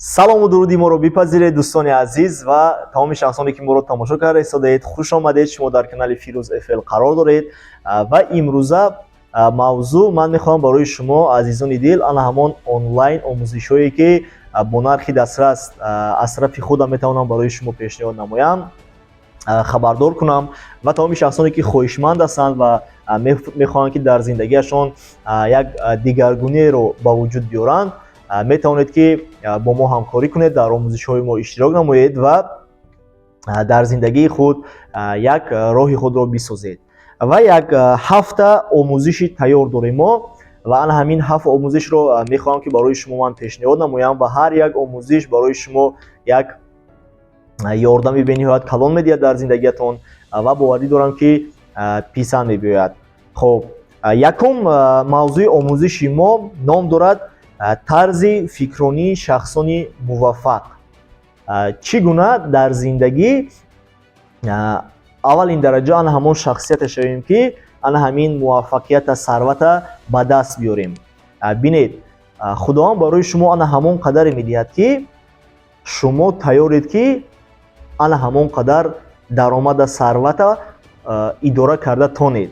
салому дуруди моро бипазиред дӯстони азиз ва тамоми шахсоне ки моро тамошо карда истодаед. Хуш омадед. Шумо дар канали Фирӯз FL қарор доред ва имрӯза мавзӯъ ман мехоҳам барои шумо азизони дил ана ҳамон онлайн омӯзишҳое ки бо нархи дастрас аз тарафи худам метавонам барои шумо пешниҳод намоям, хабардор кунам ва тамоми шахсоне ки хоҳишманд ҳастанд ва мехоҳанд ки дар зиндагиашон як дигаргуниеро ба вуҷуд биёранд, метавонед ки бо мо ҳамкорӣ кунед, дар омӯзишҳои мо иштирок намоед ва дар зиндагии худ як роҳи худро бисозед. Ва як 7 омӯзиши тайёр дорем мо ва ана ҳамин 7 омӯзишро мехоҳам ки барои шумо ман пешниҳод намоям ва ҳар як омӯзиш барои шумо як ёрдами бениҳоят калон медиҳад дар зиндагиятон ва боварӣ дорам ки писанд мебиёяд. Хоб, якум мавзӯи омӯзиши мо ном дорад тарзи фикронии шахсони муваффақ. Чӣ гуна дар зиндагӣ аввалин дараҷа ана ҳамон шахсияте шавем ки ана ҳамин муваффақията сарвата ба даст биёрем. Бинед, худованд барои шумо ана ҳамон қадаре медиҳад ки шумо тайёред ки ана ҳамон қадар даромада сарвата идора карда тонед.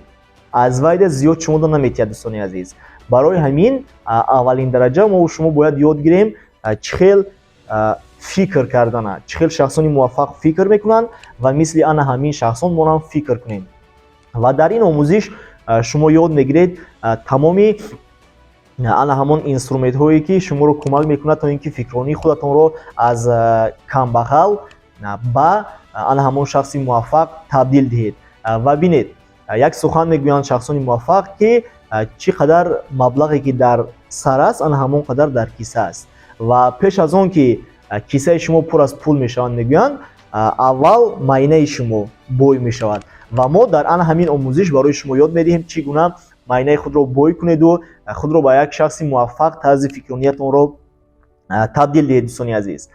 Аз вайда зиёд шуморо наметиҳад дӯстони азиз. Барои ҳамин аввалин дараҷа мо шумо бояд ёд гирем чӣ хел фикр кардана, чӣ хел шахсони муваффақ фикр мекунанд ва мисли ана ҳамин шахсон мо ҳам фикр кунем. Ва дар ин омӯзиш шумо ёд мегиред тамоми ана ҳамон инструментҳое ки шуморо кӯмак мекунад то ин ки фикронии худатонро аз камбағал ба ана ҳамон шахси муваффақ табдил диҳед. Ва бинед, як сухан мегӯянд шахсони муваффақ ки чӣ қадар маблағе ки дар сар аст ана ҳамон қадар дар киса аст ва пеш аз он ки кисаи шумо пур аз пул мешавад, мегӯянд аввал майнаи шумо бой мешавад ва мо дар ана ҳамин омӯзиш барои шумо ёд медиҳем чӣ гуна майнаи худро бой кунеду худро ба як шахси муваффақ тарзи фикрониятонро табдил диҳед. Дӯстони азиз,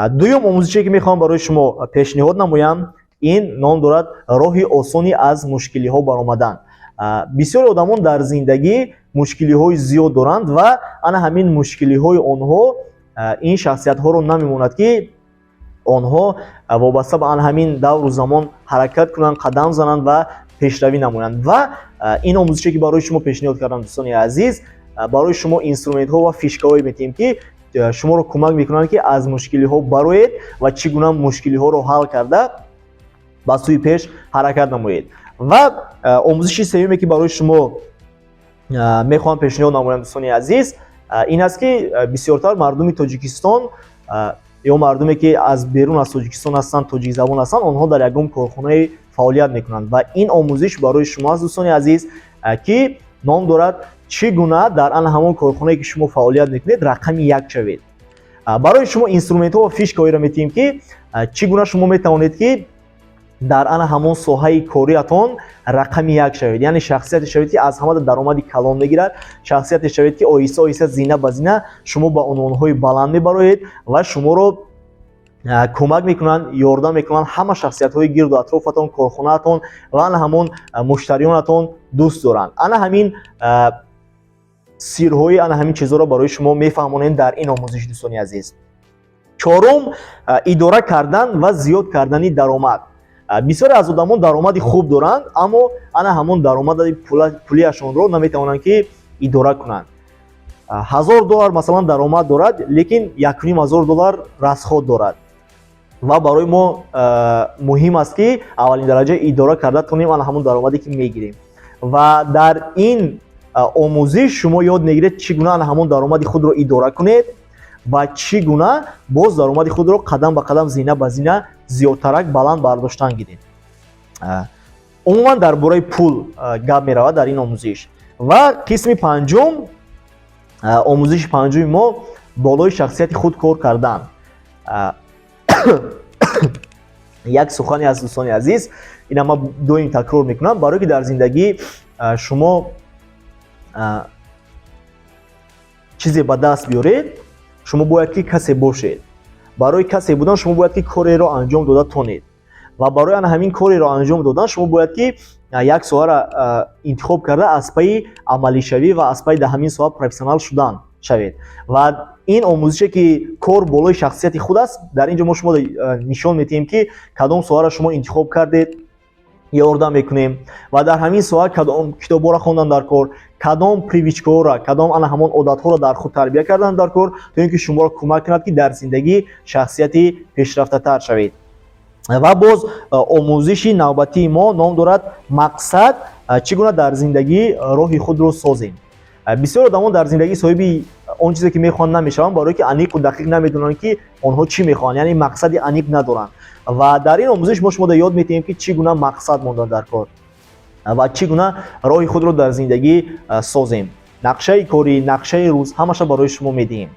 дуюм омӯзише ки мехоҳам барои шумо пешниҳод намоям, ин ном дорад роҳи осони аз мушкилиҳо баромадан. Бисёри одамон дар зиндагӣ мушкилиҳои зиёд доранд ва ана ҳамин мушкилиҳои онҳо ин шахсиятҳоро намемонад ки онҳо вобаста ба ана ҳамин давру замон ҳаракат кунанд, қадам зананд ва пешравӣ намоянд. Ва ин омӯзише ки барои шумо пешниҳод кардам дӯстони азиз, барои шумо инструментҳо ва фишкаҳое метиҳем ки шуморо кӯмак мекунанд ки аз мушкилиҳо бароед ва чӣ гуна мушкилиҳоро ҳал карда ба сӯи пеш ҳаракат намоед. Ва омӯзиши сеюме ки барои шумо мехоҳам пешниҳод намоям дӯстони азиз, ин аст ки бисёртар мардуми Тоҷикистон ё мардуме ки аз берун аз Тоҷикистон ҳастанд, тоҷикзабон ҳастанд, онҳо дар ягон корхонаи фаъолият мекунанд ва ин омӯзиш барои шумо аст дӯстони азиз ки ном дорад чӣ гуна дар ана ҳамон корхонае ки шумо фаъолият мекунед рақами як шавед. Барои шумо инструментҳо ва фишкаҳоеро метиҳем ки чӣ гуна шумо метавонед ки дар ана ҳамон соҳаи кориятон рақами як шавед, яъне шахсияте шавед ки аз ҳамада даромади калон мегирад, шахсияте шавед ки оҳиста оҳиста зина ба зина шумо ба унвонҳои баланд мебароед ва шуморо кӯмак мекунанд, ёрдам мекунанд ҳама шахсиятҳои гирду атрофатон, корхонаатон ва ана ҳамон муштариёнатон дӯст доранд. Ана ҳамин сирҳои ана ҳамин чизҳоро барои шумо мефаҳмонем дар ин омӯзиш дӯстони азиз. Чорум, идора кардан ва зиёд кардани даромад. Бисёре аз одамон даромади хуб доранд, аммо ана ҳамон даромади пулиашонро наметавонанд ки идора кунанд. $1000 масалан даромад дорад, лекин $1500 расход дорад ва барои мо муҳим аст ки аввалин дараҷа идора карда тонем ана ҳамон даромаде ки мегирем. Ва дар ин омӯзиш шумо ёд мегиред чӣ гуна ана ҳамон даромади худро идора кунед ва чӣ гуна боз даромади худро қадам ба қадам, зина ба зина зиёдтарак баланд бардоштан гиред. Умуман дар бораи пул гап меравад дар ин омӯзиш. Ва қисми панҷум, омӯзиши панҷуми мо болои шахсияти худ кор кардан. Як сухане аст дӯстони азиз, ина ман доим такрор мекунам, барое ки дар зиндагӣ шумо чизе ба даст биёред, шумо бояд ки касе бошед. Барои касе будан шумо бояд ки кореро анҷом дода тонед ва барои ана ҳамин кореро анҷом додан шумо бояд ки як соҳаро интихоб карда аз пайи амалишавӣ ва аз пайи дар ҳамин соҳа профессионал шудан. шавед. Ва ин омӯзише ки кор болои шахсияти худ аст, дар инҷо мо шумо нишон медиҳем ки кадом соҳаро шумо интихоб кардед, ёрдам мекунем ва дар ҳамин соҳа кадом китобҳоро хондан дар кор, кадом привичкаҳоро, кадом ана ҳамон одатҳоро дар худ тарбия кардан дар кор, то ин ки шуморо кӯмак кунад ки дар зиндагӣ шахсияти пешрафтатар шавед. ва боз омӯзиши навбатии мо ном дорад мақсад чӣ гуна дар зиндагӣ роҳи худро созем. бисёр одамон дар зиндагӣ соҳиби он чизе ки мехоҳанд намешаванд, барое ки аниқу дақиқ намедонанд ки онҳо чӣ мехоҳанд, яъне мақсади аниқ надоранд. ва дар ин омӯзиш мо шуморо ёд медиҳем ки чӣ гуна мақсад мондан дар кор ва чӣ гуна роҳи худро дар зиндагӣ созем. нақшаи корӣ, нақшаи рӯз ҳамаша барои шумо медиҳем.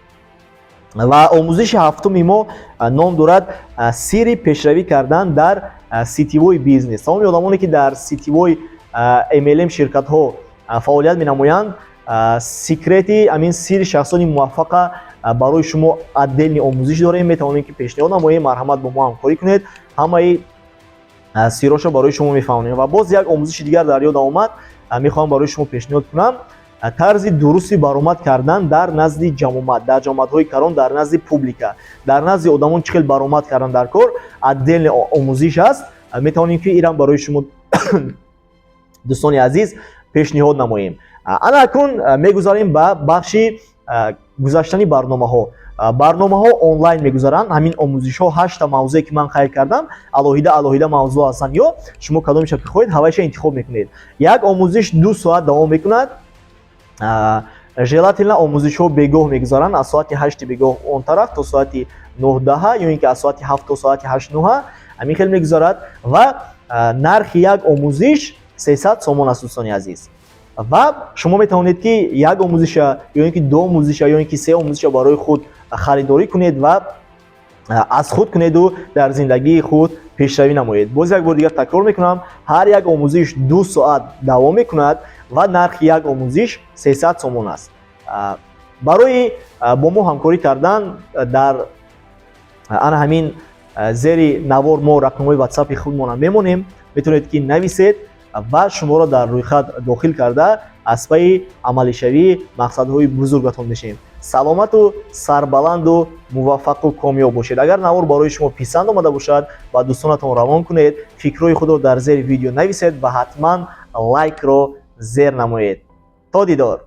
ва омӯзиши ҳафтуми мо ном дорад сирри пешравӣ кардан дар ситивои бизнес. тамоми одамоне ки дар ситивои MLM ширкатҳо фаъолият менамоянд, секрети амин сирри шахсони муваффақа барои шумо отдельни омӯзиш дорем. метавонем ки пешниҳод намоем, марҳамат бо мо ҳамкорӣ кунед, ҳамаи сирроша барои шумо мефаҳмонем. ва боз як омӯзиши дигар дар ёдам омад, мехоҳам барои шумо пешниҳод кунам. тарзи дурусти баромад кардан дар назди ҷамомат, дар ҷамоатҳои калон, дар назди публика, дар назди одамон чӣ хел баромад кардан дар кор отдельни омӯзиш аст. метавонем ки инам барои шумо дӯстони азиз пешниҳод намоем. ана акнун мегузарем ба бахши гузаштани барномаҳо. барномаҳо онлайн мегузаранд. ҳамин омӯзишҳо 8 мавзӯе ки ман қайд кардам, алоҳида мавзӯъ ҳастанд, ё шумо кадомеша ки хоҳед ҳавайша интихоб мекунед. як омӯзиш 2 соат давом мекунад. желательно омӯзишҳо бегоҳ мегузаранд, аз соати 8 бегоҳ он тараф то соати 9-10 ё ин ки аз соати 7 то соати 8-9 ҳамин хел мегузарад. ва нархи як омӯзиш 300 сомон аст дӯстони азиз. ва шумо метавонед ки як омӯзиша ё ин ки 2 омӯзиша ё ин ки 3 омӯзиша барои худ харидорӣ кунед ва аз худ кунеду дар зиндагии худ пешравӣ намоед. боз як бор дигар такрор мекунам, ҳар як омӯзиш 2 соат давом мекунад ва нархи як омӯзиш 300 сомон аст. барои бо мо ҳамкорӣ кардан дар ана ҳамин зери навор мо рақамҳои ватсапи худмонро мемонем. метавонед ки нависед ва шуморо дар рӯйхат дохил карда аз пайи амалишавии мақсадҳои бузургатон мешавем. саломату сарбаланду муваффақу комёб бошед. агар навор барои шумо писанд омада бошад, ба дӯстонатон равон кунед, фикрҳои худро дар зери видео нависед ва ҳатман лайкро зер намоед. то дидор.